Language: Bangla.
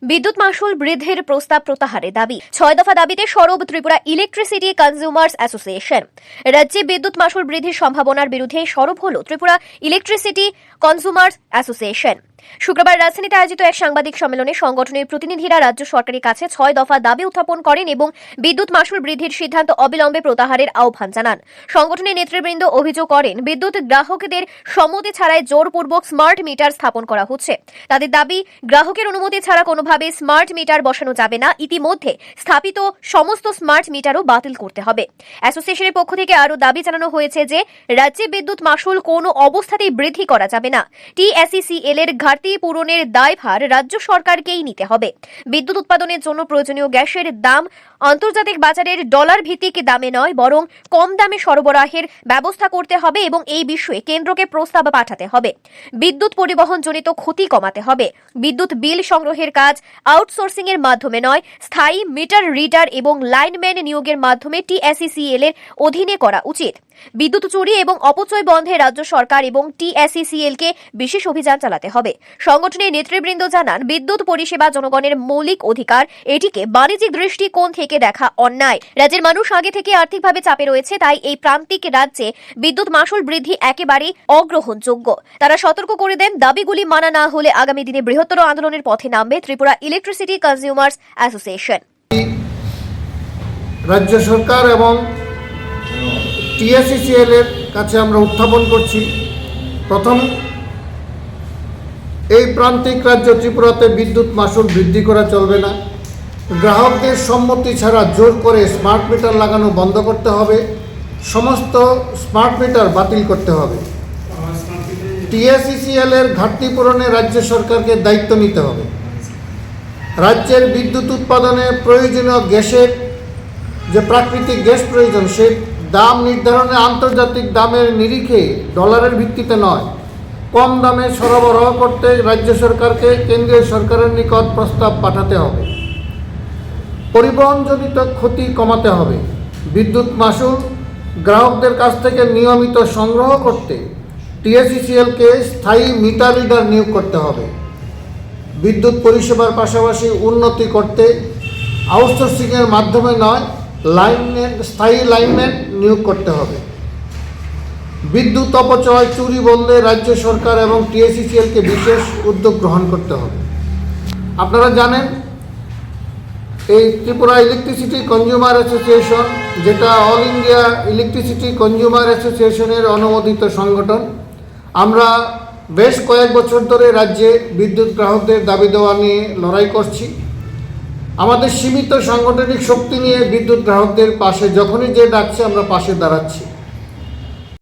বিদ্যুৎ মাশুল বৃদ্ধির প্রস্তাব প্রত্যাহারের দাবি। 6 দফা দাবিতে সরব ত্রিপুরা ইলেকট্রিসিটি কনজিউমার্স অ্যাসোসিয়েশন। রাজ্যে বিদ্যুৎ মাশুল বৃদ্ধির সম্ভাবনার বিরুদ্ধে সরব হল ত্রিপুরা ইলেকট্রিসিটি কনজিউমার্স অ্যাসোসিয়েশন। শুক্রবার রাজধানীতে আয়োজিত এক সাংবাদিক সম্মেলনে সংগঠনের প্রতিনিধিরা রাজ্য সরকারের কাছে 6 দফা দাবি উত্থাপন করেন এবং বিদ্যুৎ মাশুল বৃদ্ধির সিদ্ধান্ত অবিলম্বে প্রত্যাহারের আহ্বান জানান। সংগঠনের নেতৃবৃন্দ অভিযোগ করেন, বিদ্যুৎ গ্রাহকদের সম্মতি ছাড়াই জোরপূর্বক স্মার্ট মিটার স্থাপন করা হচ্ছে। তাদের দাবি, গ্রাহকের অনুমতি ছাড়া কোনোভাবে স্মার্ট মিটার বসানো যাবে না। ইতিমধ্যে স্থাপিত সমস্ত স্মার্ট মিটারও বাতিল করতে হবে। অ্যাসোসিয়েশনের পক্ষ থেকে আরও দাবি জানানো হয়েছে যে রাজ্যে বিদ্যুৎ মাশুল কোনো অবস্থাতেই বৃদ্ধি করা যাবে না। টিএসইসিএল এর ঘাটতি পূরণের দায়ভার রাজ্য সরকারকেই নিতে হবে। বিদ্যুৎ উৎপাদনের জন্য প্রয়োজনীয় গ্যাসের দাম আন্তর্জাতিক বাজারের ডলার ভিত্তিক দামে নয়, বরং কম দামে সরবরাহের ব্যবস্থা করতে হবে এবং এই বিষয়ে কেন্দ্রকে প্রস্তাব পাঠাতে হবে। বিদ্যুৎ পরিবহনজনিত ক্ষতি কমাতে হবে। বিদ্যুৎ বিল সংগ্রহের কাজ আউটসোর্সিং এর মাধ্যমে নয়, স্থায়ী মিটার রিডার এবং লাইনম্যান নিয়োগের মাধ্যমে টিএসইসিএল এর অধীনে করা উচিত। বিদ্যুৎ চুরি এবং অপচয় বন্ধে রাজ্য সরকার এবং টিএসইসিএল কে বিশেষ অভিযান চালাতে হবে। সংগঠনের নেতৃবৃন্দ জানান, বিদ্যুৎ পরিষেবা জনগণের মৌলিক অধিকার। এটিকে বাণিজ্যিক দৃষ্টিকোণ থেকে দেখা অন্যায়। রাজ্যের মানুষ আগে থেকে আর্থিকভাবে চাপে রয়েছে, তাই এই প্রান্তিক রাজ্যে বিদ্যুৎ মাশুল বৃদ্ধি একেবারেই অগ্রহণযোগ্য। তারা সতর্ক করে দেন, দাবিগুলি মানা না হলে আগামী দিনে বৃহত্তর আন্দোলনের পথে নামবে ত্রিপুরা ইলেকট্রিসিটি কনজিউমার্স অ্যাসোসিয়েশন। রাজ্য সরকার এবং টিএসইসিএল এর কাছে আমরা উত্থাপন করছি, প্রথম, এই প্রান্তিক রাজ্য ত্রিপুরাতে বিদ্যুৎ মাশুল বৃদ্ধি করা চলবে না। গ্রাহকদের সম্মতি ছাড়া জোর করে স্মার্ট মিটার লাগানো বন্ধ করতে হবে। সমস্ত স্মার্ট মিটার বাতিল করতে হবে। টিএসইসিএল এর ঘাটতি পূরণে রাজ্য সরকারকে দায়িত্ব নিতে হবে। রাজ্যের বিদ্যুৎ উৎপাদনে প্রয়োজনীয় গ্যাসের যে প্রাকৃতিক গ্যাস প্রয়োজন, সেই দাম নির্ধারণে আন্তর্জাতিক দামের নিরিখে ডলারের ভিত্তিতে নয়, কম দামে সরবরাহ করতে রাজ্য সরকারকে কেন্দ্রীয় সরকারের নিকট প্রস্তাব পাঠাতে হবে। পরিবহনজনিত ক্ষতি কমাতে হবে। বিদ্যুৎ মাশুল গ্রাহকদের কাছ থেকে নিয়মিত সংগ্রহ করতে টিএসইসিএলকে স্থায়ী মিটার রিডার নিয়োগ করতে হবে। বিদ্যুৎ পরিষেবার পাশাপাশি উন্নতি করতে আউটসোর্সিংয়ের মাধ্যমে নয়, স্থায়ী লাইনম্যান নিয়োগ করতে হবে। বিদ্যুৎ অপচয় চুরি বন্ধে রাজ্য সরকার এবং টিএসইসিএলকে বিশেষ উদ্যোগ গ্রহণ করতে হবে। আপনারা জানেন, এই ত্রিপুরা ইলেকট্রিসিটি কনজিউমার অ্যাসোসিয়েশন, যেটা অল ইন্ডিয়া ইলেকট্রিসিটি কনজিউমার অ্যাসোসিয়েশনের অনুমোদিত সংগঠন, আমরা বেশ কয়েক বছর ধরে রাজ্যে বিদ্যুৎ গ্রাহকদের দাবি দেওয়া নিয়ে লড়াই করছি। আমাদের সীমিত সাংগঠনিক শক্তি নিয়ে বিদ্যুৎ গ্রাহকদের পাশে যখনই যে ডাকছে আমরা পাশে দাঁড়াচ্ছি।